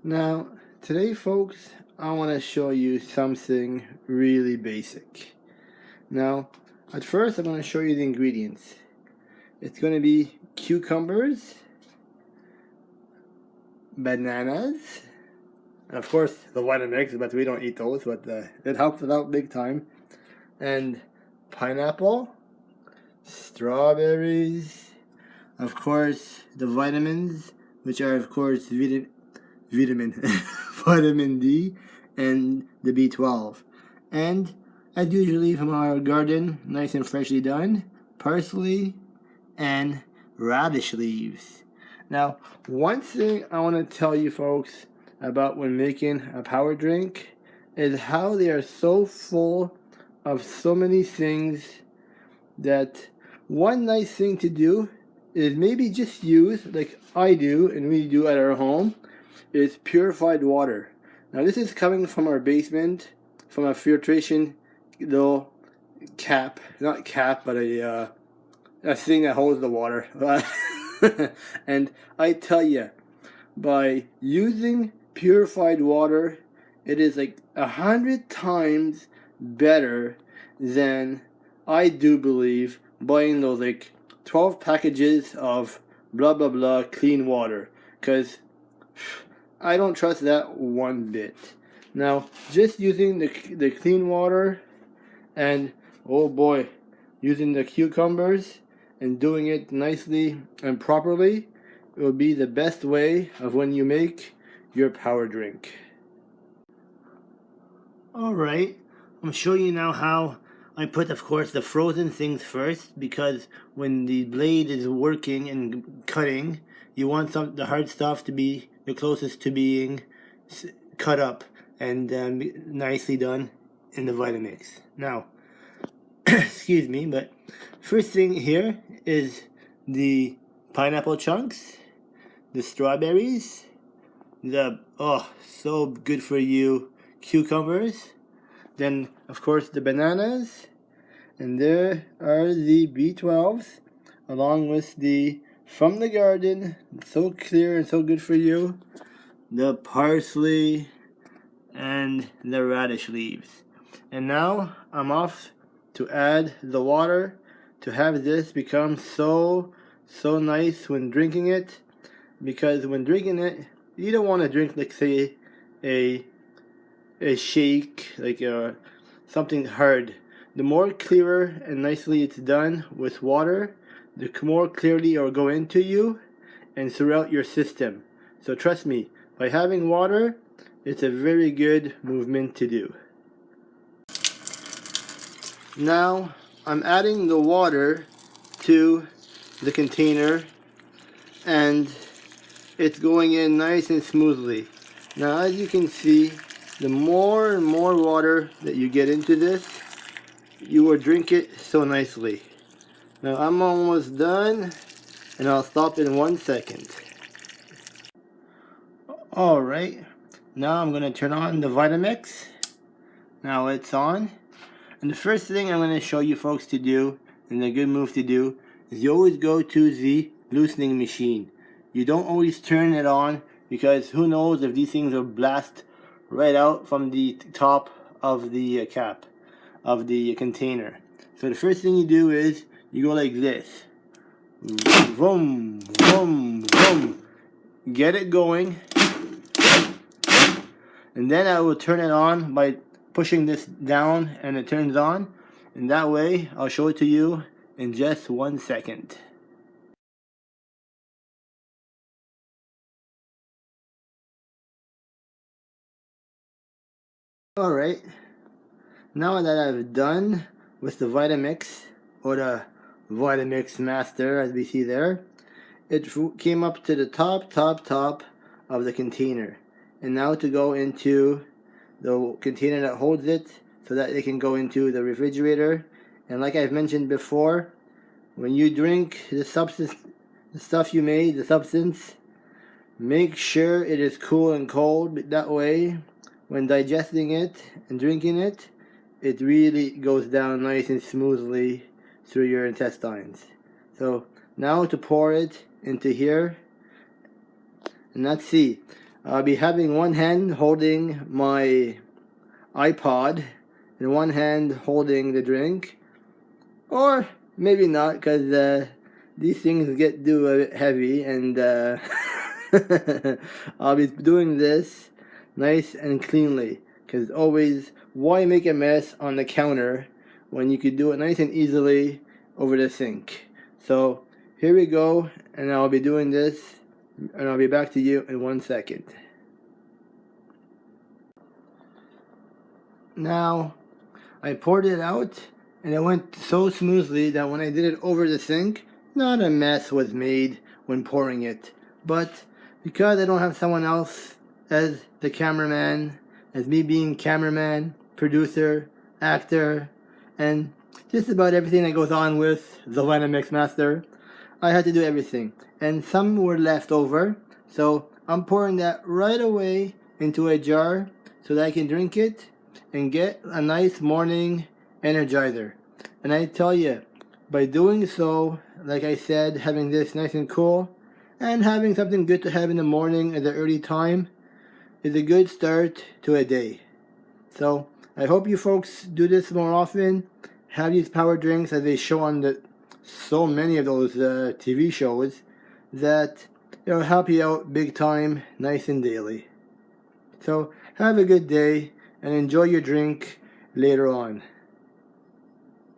Now, today folks, I want to show you something really basic. Now, at first I'm going to show you the ingredients. It's going to be cucumbers, bananas, and of course the Vitamix, but we don't eat those, but it helps it out big time. And pineapple, strawberries, of course the vitamins, which are of course vitamin vitamin D and the B12. And as usually from our garden, nice and freshly done, parsley and radish leaves. Now, one thing I want to tell you folks about when making a power drink is how they are so full of so many things that one nice thing to do is maybe just use, like I do and we do at our home, is purified water. Now this is coming from our basement, from a filtration little cap, not cap, but a thing that holds the water. And I tell you, by using purified water, it is like 100 times better than, I do believe, buying those like 12 packages of blah blah blah clean water, because I don't trust that one bit. Now, just using the clean water and, oh boy, using the cucumbers and doing it nicely and properly, it will be the best way of when you make your power drink. Alright, I'm showing you now how I put, of course, the frozen things first, because when the blade is working and cutting, you want the hard stuff to be the closest to being cut up and nicely done in the Vitamix. Now, excuse me, but first thing here is the pineapple chunks, the strawberries, the, oh, so good for you, cucumbers, then of course the bananas, and there are the B12s along with the from the garden, so clear and so good for you, the parsley and the radish leaves. And now I'm off to add the water to have this become so nice when drinking it, because when drinking it, you don't want to drink, like, say, a shake, like something hard. The more clearer and nicely it's done with water, the more clearly it will go into you and throughout your system. So trust me, by having water, it's a very good movement to do. Now I'm adding the water to the container and it's going in nice and smoothly. Now as you can see, the more and more water that you get into this, you will drink it so nicely. Now I'm almost done and I'll stop in 1 second. Alright, now I'm going to turn on the Vitamix. Now it's on. And the first thing I'm going to show you folks to do, and a good move to do, is you always go to the loosening machine. You don't always turn it on, because who knows if these things will blast right out from the top of the cap of the container. So the first thing you do is you go like this. Vroom, vroom, vroom. Get it going. And then I will turn it on by pushing this down and it turns on. And that way I'll show it to you in just 1 second. Alright, now that I've done with the Vitamix, or the Vitamix Master as we see there, it came up to the top of the container. And now to go into the container that holds it so that it can go into the refrigerator. And like I've mentioned before, when you drink the substance, the stuff you made, the substance, make sure it is cool and cold. That way, when digesting it and drinking it, it really goes down nice and smoothly through your intestines. So now to pour it into here, and let's see. I'll be having one hand holding my iPod and one hand holding the drink, or maybe not, because these things get a bit heavy, and I'll be doing this nice and cleanly, because always, why make a mess on the counter when you could do it nice and easily over the sink? So here we go, and I'll be doing this, and I'll be back to you in 1 second. Now, I poured it out, and it went so smoothly that when I did it over the sink, not a mess was made when pouring it. But because I don't have someone else as the cameraman, as me being cameraman, producer, actor, and just about everything that goes on with the Vitamix Master, I had to do everything. And some were left over, so I'm pouring that right away into a jar so that I can drink it and get a nice morning energizer. And I tell you, by doing so, like I said, having this nice and cool, and having something good to have in the morning at the early time, is a good start to a day. So I hope you folks do this more often. Have these power drinks as they show on so many of those TV shows that it'll help you out big time, nice and daily. So have a good day and enjoy your drink later on.